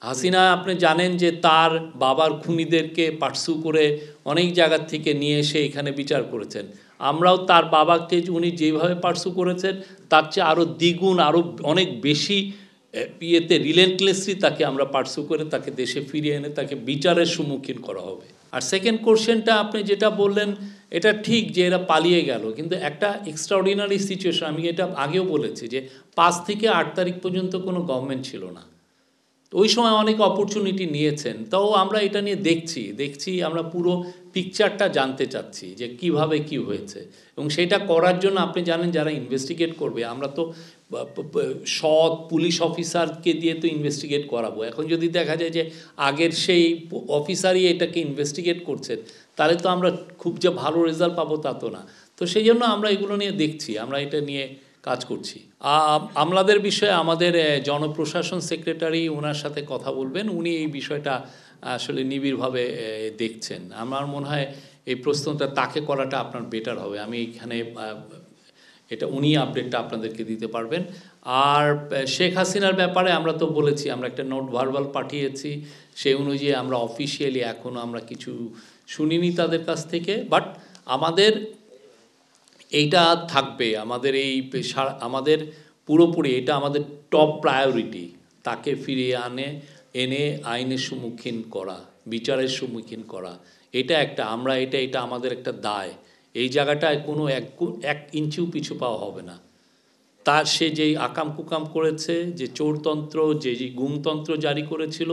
হাসিনা আপনি জানেন যে তার বাবার খুনিদেরকে পার্সু করে অনেক জায়গার থেকে নিয়ে এসে এখানে বিচার করেছেন। আমরাও তার বাবাকে উনি যেভাবে পার্সু করেছেন তার চেয়ে আরও দ্বিগুণ আরও অনেক বেশি ইয়েতে রিলেন্টলেসলি তাকে আমরা পার্সু করে তাকে দেশে ফিরিয়ে এনে তাকে বিচারের সম্মুখীন করা হবে। আর সেকেন্ড কোশ্চেনটা আপনি যেটা বললেন এটা ঠিক যে এরা পালিয়ে গেল, কিন্তু একটা এক্সট্রাঅর্ডিনারি সিচুয়েশন, আমি এটা আগেও বলেছি যে 5 থেকে 8 তারিখ পর্যন্ত কোনো গভর্নমেন্ট ছিল না। ওই সময় অনেক অপরচুনিটি নিয়েছেন, তাও আমরা এটা নিয়ে দেখছি আমরা পুরো পিকচারটা জানতে চাচ্ছি যে কিভাবে কি হয়েছে, এবং সেটা করার জন্য আপনি জানেন যারা ইনভেস্টিগেট করবে আমরা তো সৎ পুলিশ অফিসারকে দিয়ে তো ইনভেস্টিগেট করাবো। এখন যদি দেখা যায় যে আগের সেই অফিসারই এটাকে ইনভেস্টিগেট করছেন তাহলে তো আমরা খুব যে ভালো রেজাল্ট পাবো তা তো না। তো সেই জন্য আমরা এগুলো নিয়ে দেখছি, আমরা এটা নিয়ে কাজ করছি। আমলাদের বিষয়ে আমাদের জনপ্রশাসন সেক্রেটারি ওনার সাথে কথা বলবেন, উনি এই বিষয়টা আসলে নিবিড়ভাবে দেখছেন। আমার মনে হয় এই প্রশ্নটা তাকে করাটা আপনার বেটার হবে, আমি এখানে এটা উনি আপডেটটা আপনাদেরকে দিতে পারবেন। আর শেখ হাসিনার ব্যাপারে আমরা তো বলেছি, আমরা একটা নোট ভার্বাল পাঠিয়েছি, সেই অনুযায়ী আমরা অফিসিয়ালি এখনও আমরা কিছু শুনিনি তাদের কাছ থেকে, বাট আমাদের এইটা থাকবে, আমাদের এই আমাদের পুরোপুরি এটা আমাদের টপ প্রায়োরিটি, তাকে ফিরিয়ে এনে আইনের সম্মুখীন করা, বিচারের সম্মুখীন করা। এটা একটা আমরা এটা আমাদের একটা দায়। এই জায়গাটায় কোনো এক ইঞ্চিও পিছু পাওয়া হবে না। তার সে যেই আকাম কুকাম করেছে, যে চোরতন্ত্র যে গুমতন্ত্র জারি করেছিল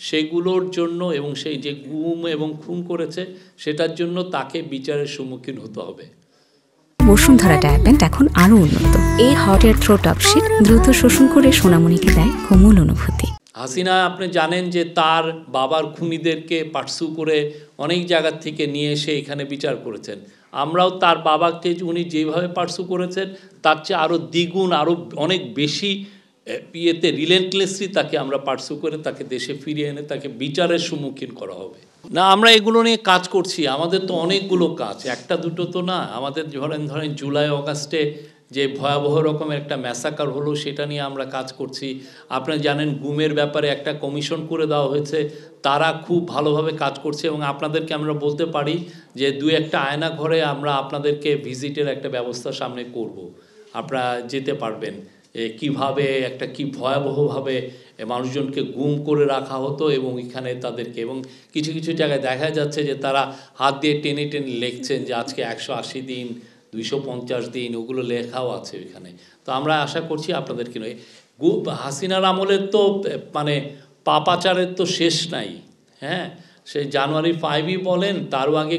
সেগুলোর জন্য, এবং সেই যে গুম এবং খুন করেছে সেটার জন্য তাকে বিচারের সম্মুখীন হতে হবে। বসুন্ধরা ডায়াপেন্ট এখন আরো উন্নত। এই hot air through top sheet দ্রুত শোষণ করে সোনামণিকে দেয় কোমল অনুভূতি। হাসিনা আপনি জানেন যে তার বাবার খুনিদেরকে পার্সু করে অনেক জায়গার থেকে নিয়ে এসে এখানে বিচার করেছেন। আমরাও তার বাবাকে উনি যেভাবে পার্সু করেছেন তার চেয়ে আরও দ্বিগুণ আরও অনেক বেশি ইয়েতে রিলেন্টলেসলি তাকে আমরা পার্সু করে তাকে দেশে ফিরিয়ে এনে তাকে বিচারের সম্মুখীন করা হবে। না, আমরা এগুলো নিয়ে কাজ করছি, আমাদের তো অনেকগুলো কাজ, একটা দুটো তো না। আমাদের ধরেন জুলাই অগাস্টে যে ভয়াবহ রকমের একটা ম্যাসাকার হলো সেটা নিয়ে আমরা কাজ করছি। আপনারা জানেন গুমের ব্যাপারে একটা কমিশন করে দেওয়া হয়েছে, তারা খুব ভালোভাবে কাজ করছে, এবং আপনাদেরকে আমরা বলতে পারি যে 2-1টা আয়না ঘরে আমরা আপনাদেরকে ভিজিটের একটা ব্যবস্থা সামনে করব, আপনারা যেতে পারবেন। কিভাবে একটা কি ভয়াবহভাবে মানুষজনকে গুম করে রাখা হতো, এবং এখানে তাদেরকে, এবং কিছু কিছু জায়গায় দেখা যাচ্ছে যে তারা হাত দিয়ে টেনে লিখছেন যে আজকে 180 দিন 250 দিন, ওগুলো লেখাও আছে ওইখানে। তো আমরা আশা করছি আপনাদেরকে নয়, হাসিনার আমলের তো মানে পাপাচারের তো শেষ নাই। হ্যাঁ, সেই জানুয়ারি 5ই বলেন, তারও আগে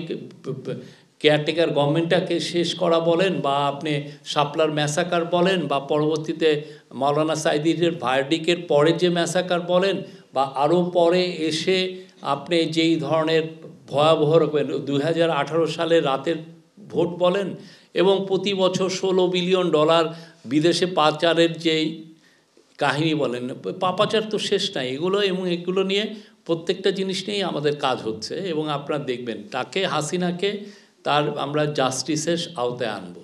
কেয়ারটেকার গভর্নমেন্টটাকে শেষ করা বলেন, বা আপনি শাপলার ম্যাসাকার বলেন, বা পরবর্তীতে মাওলানা সাইদির ভার্ডিকের পরে যে ম্যাসাকার বলেন, বা আরও পরে এসে আপনি যেই ধরনের ভয়াবহ রকমের 2018 সালে রাতের ভোট বলেন, এবং প্রতি বছর $16 বিলিয়ন বিদেশে পাচারের যেই কাহিনী বলেন, পাপাচার তো শেষ নাই এগুলো, এবং এগুলো নিয়ে প্রত্যেকটা জিনিস নিয়েই আমাদের কাজ হচ্ছে, এবং আপনারা দেখবেন তাকে হাসিনাকে আমরা জাস্টিসের আওতায় আনবো।